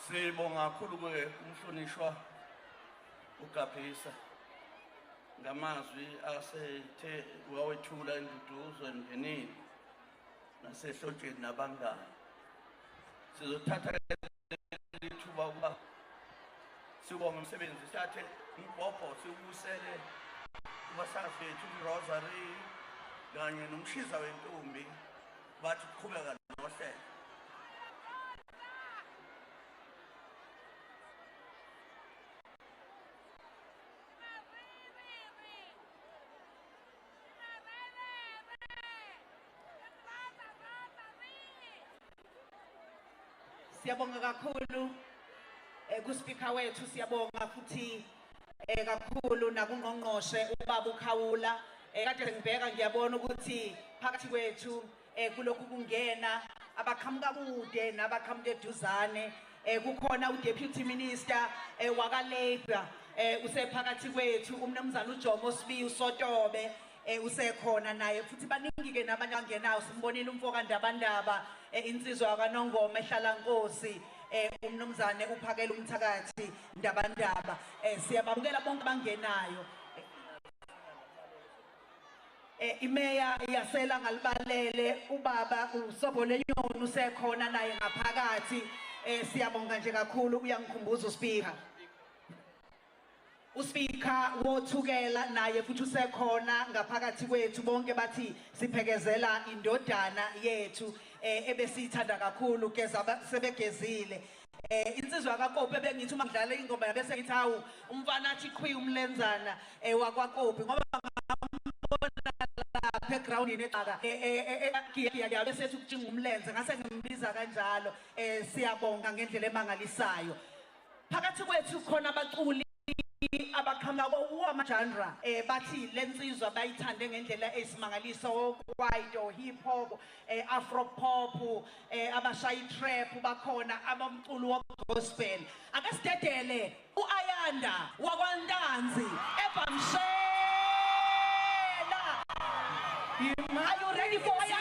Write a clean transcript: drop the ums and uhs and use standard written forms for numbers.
Sibonga kakhulu kumhlonishwa uGabisa ngamazwi asethe wawethula induduzo emndenini nasehlotsheni nabangani. Sizothatha ithuba ukuba sibonge umsebenzi sithathe umbhobho siwubusele kubasazi bethu uRosary kanye nomshiza wentombi bathi kuqhubeka nohlelo. Siyabonga kakhulu kuSpeaker wethu, siyabonga futhi kakhulu nakungqongqoshe ubaba uKhawula. Kade ngibheka ngiyabona ukuthi phakathi kwethu kulokhu kungena abaqhamuka kude nabaqhamuka eduzane. Kukhona uDeputy Minister waka Labour usephakathi kwethu, umnumzana uJomo Sibi uSotobe usekhona naye futhi baningi ke nabanye abangenayo. Simbonile umfoka Ndabandaba insizwa yakwaNongoma ehlala Nkosi, umnumzane uphakela umthakathi Ndabandaba. Siyababukela bonke abangenayo. Imeya yasela ngalibalele ubaba uSobole Nyoni usekhona naye ngaphakathi. Siyabonga nje kakhulu, uyangikhumbuza uSpeaker. uSpeaker wothukela naye futhi usekhona ngaphakathi kwethu. Bonke bathi siphekezela indodana yethu ebesithanda kakhulu geza sebegezile. Insizwa kaKopi bengithi uma ngidlala ingoma yabese ngithi hawu umfana athi qhwi umlenzana wakwaKopi ngoba ngambona lapha egroundini eqaka giya bese ethi ukujinga umlenze ngase ngimbiza kanjalo. Siyabonga ngendlela emangalisayo. Phakathi kwethu khona abaculi abaqhamuka wamagenre bathi lensizwa bayithande ngendlela esimangaliso, kwaito, hip hop, afro pop, abashayi trap bakhona, abamculo wa gospel. Ake sidedele uAyanda wakwaNtanzi eBhamshela. Are you ready for Ayanda?